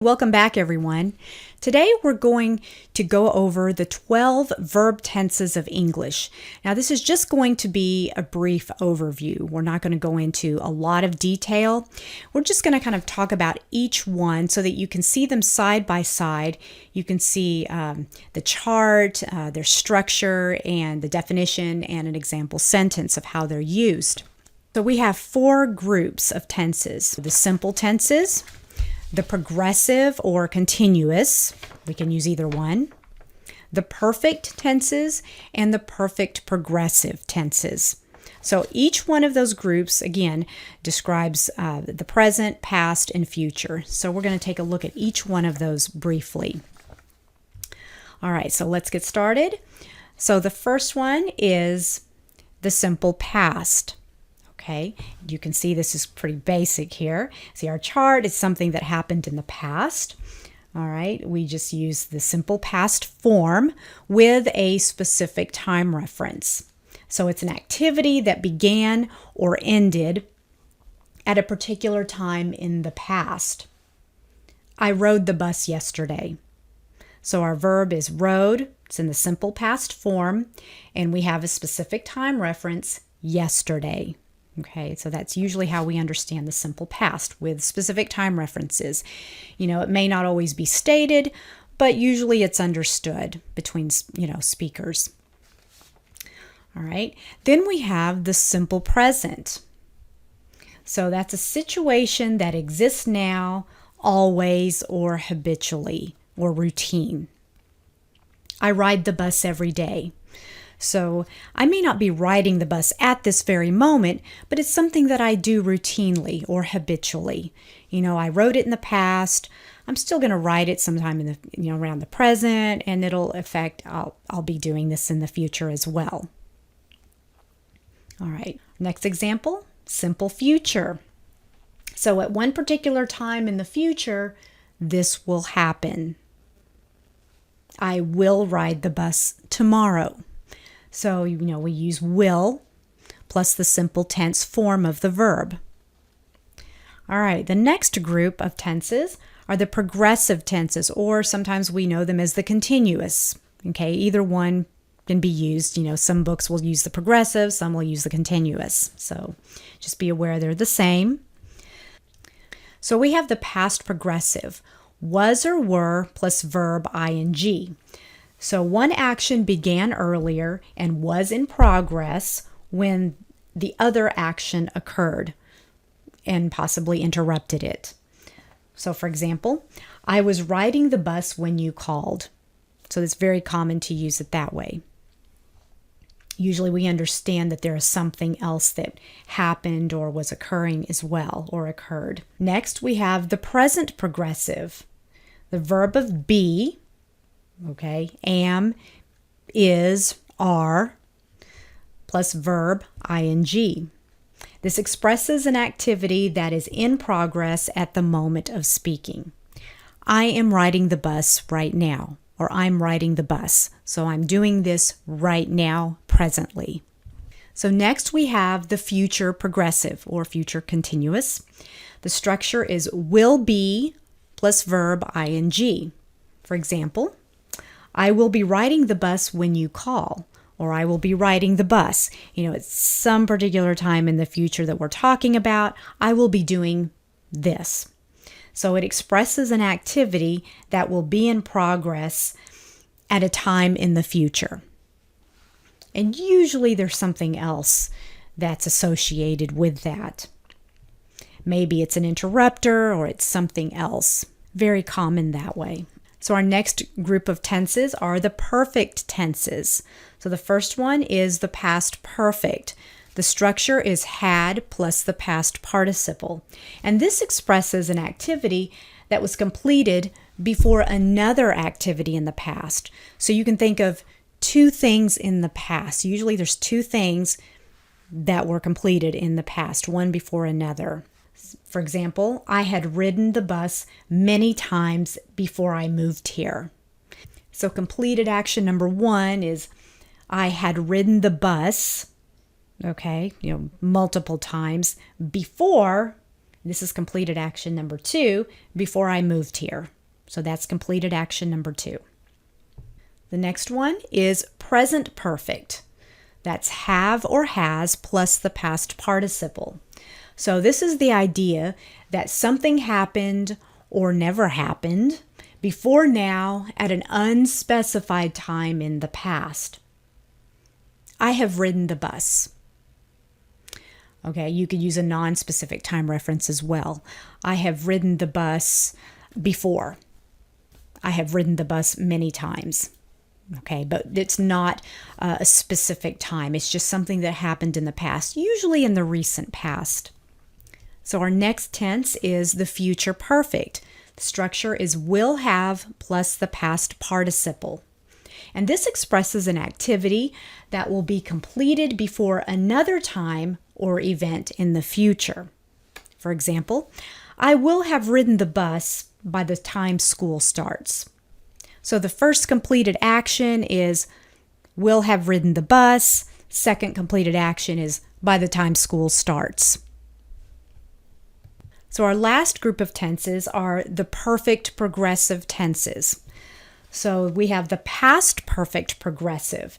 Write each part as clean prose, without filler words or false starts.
Welcome back, everyone. Today we're going to go over the 12 verb tenses of English. Now, this is just going to be a brief overview. We're not going to go into a lot of detail. We're just going to kind of talk about each one so that you can see them side by side. You can see the chart, their structure, and the definition, and an example sentence of how they're used. So we have 4 groups of tenses. The simple tenses, the progressive or continuous, we can use either one, the perfect tenses, and the perfect progressive tenses. So each one of those groups, again, describes the present, past, and future. So we're going to take a look at each one of those briefly. All right, so let's get started. So the first one is the simple past. Okay, you can see this is pretty basic here. See, our chart is something that happened in the past. All right, we just use the simple past form with a specific time reference. So it's an activity that began or ended at a particular time in the past. I rode the bus yesterday. So our verb is rode. It's in the simple past form, and we have a specific time reference, yesterday. Okay, so that's usually how we understand the simple past, with specific time references. You know, it may not always be stated, but usually it's understood between, speakers. All right, then we have the simple present. So that's a situation that exists now, always, or habitually, or routine. I ride the bus every day. So I may not be riding the bus at this very moment, but it's something that I do routinely or habitually. You know, I rode it in the past. I'm still going to ride it sometime in the, around the present, and it'll affect, I'll be doing this in the future as well. All right, next example, simple future. So at one particular time in the future, this will happen. I will ride the bus tomorrow. So, we use will plus the simple tense form of the verb. All right, the next group of tenses are the progressive tenses, or sometimes we know them as the continuous. Okay, either one can be used. Some books will use the progressive, some will use the continuous. So just be aware they're the same. So we have the past progressive, was or were plus verb ing. So one action began earlier and was in progress when the other action occurred and possibly interrupted it. So for example, I was riding the bus when you called. So it's very common to use it that way. Usually we understand that there is something else that happened or was occurring as well, or occurred. Next, we have the present progressive, the verb of be. Okay, am, is, are, plus verb ing. This expresses an activity that is in progress at the moment of speaking. I am riding the bus right now, or I'm riding the bus. So I'm doing this right now, presently. So next we have the future progressive, or future continuous. The structure is will be plus verb ing. For example, I will be riding the bus when you call, or I will be riding the bus. It's some particular time in the future that we're talking about. I will be doing this. So it expresses an activity that will be in progress at a time in the future. And usually there's something else that's associated with that. Maybe it's an interrupter or it's something else. Very common that way. So our next group of tenses are the perfect tenses. So the first one is the past perfect. The structure is had plus the past participle. And this expresses an activity that was completed before another activity in the past. So you can think of 2 things in the past. Usually there's 2 things that were completed in the past, one before another. For example, I had ridden the bus many times before I moved here. So completed action number 1 is I had ridden the bus, multiple times before This is completed action number 2 before I moved here. So that's completed action number 2. The next one is present perfect. That's have or has plus the past participle. So this is the idea that something happened or never happened before now at an unspecified time in the past. I have ridden the bus. Okay, you could use a non-specific time reference as well. I have ridden the bus before. I have ridden the bus many times. Okay, but it's not a specific time. It's just something that happened in the past, usually in the recent past. So our next tense is the future perfect. The structure is will have plus the past participle. And this expresses an activity that will be completed before another time or event in the future. For example, I will have ridden the bus by the time school starts. So the first completed action is will have ridden the bus. Second completed action is by the time school starts. So our last group of tenses are the perfect progressive tenses. So we have the past perfect progressive,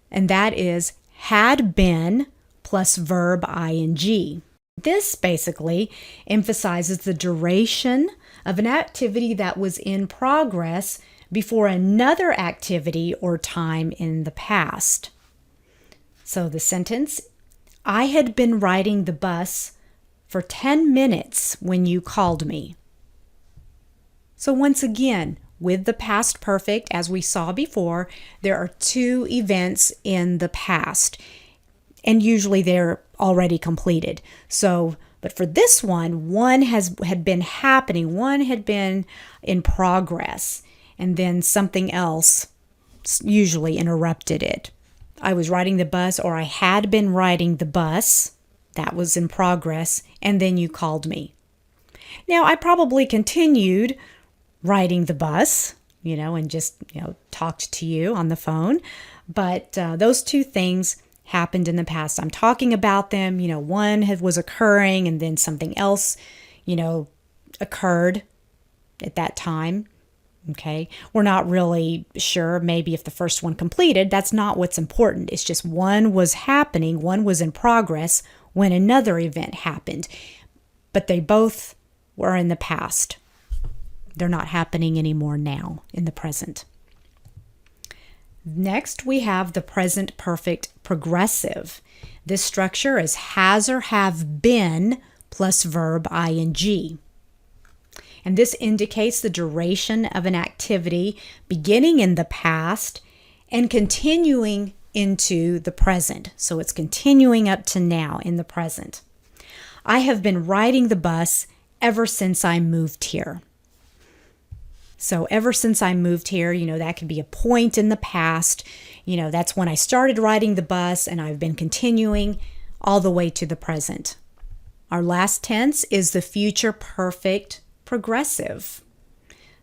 and that is had been plus verb ing. This basically emphasizes the duration of an activity that was in progress before another activity or time in the past. So the sentence, I had been riding the bus for 10 minutes when you called me. So once again, with the past perfect, as we saw before, there are 2 events in the past, and usually they're already completed. So, but for this one had been happening, one had been in progress, and then something else usually interrupted it. I was riding the bus, or I had been riding the bus, that was in progress, and then you called me. Now, I probably continued riding the bus, and just, talked to you on the phone. But those 2 things happened in the past. I'm talking about them, one was occurring and then something else, occurred at that time. Okay. We're not really sure maybe if the first one completed. That's not what's important. It's just one was happening, one was in progress when another event happened. But they both were in the past. They're not happening anymore now in the present. Next, we have the present perfect progressive. This structure is has or have been plus verb ing. And this indicates the duration of an activity beginning in the past and continuing into the present. So it's continuing up to now in the present. I have been riding the bus ever since I moved here. So ever since I moved here, that could be a point in the past. That's when I started riding the bus, and I've been continuing all the way to the present. Our last tense is the future perfect progressive.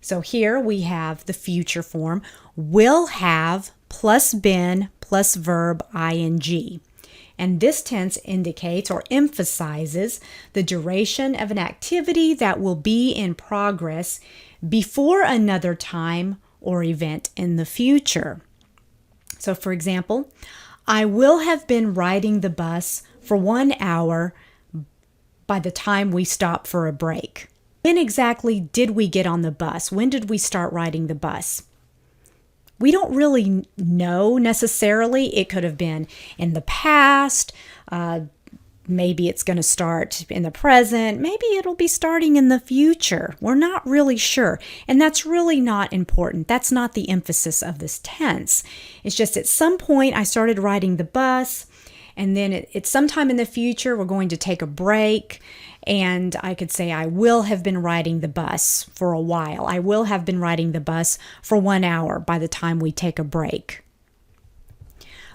So here we have the future form, will have plus been plus verb ing. And this tense indicates or emphasizes the duration of an activity that will be in progress before another time or event in the future. So for example, I will have been riding the bus for 1 hour by the time we stop for a break. When exactly did we get on the bus? When did we start riding the bus? We don't really know necessarily. It could have been in the past. Maybe it's going to start in the present. Maybe it'll be starting in the future. We're not really sure. And that's really not important. That's not the emphasis of this tense. It's just at some point I started riding the bus, and then it's sometime in the future we're going to take a break. And I could say I will have been riding the bus for a while. I will have been riding the bus for 1 hour by the time we take a break.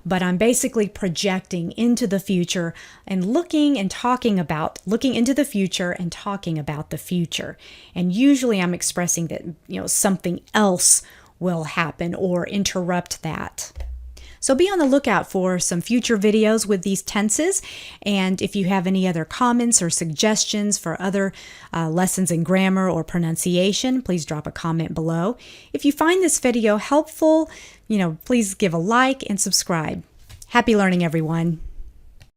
But I'm basically projecting into the future and looking into the future and talking about the future. And usually I'm expressing that, something else will happen or interrupt that. So be on the lookout for some future videos with these tenses. And if you have any other comments or suggestions for other lessons in grammar or pronunciation, please drop a comment below. If you find this video helpful, please give a like and subscribe. Happy learning, everyone.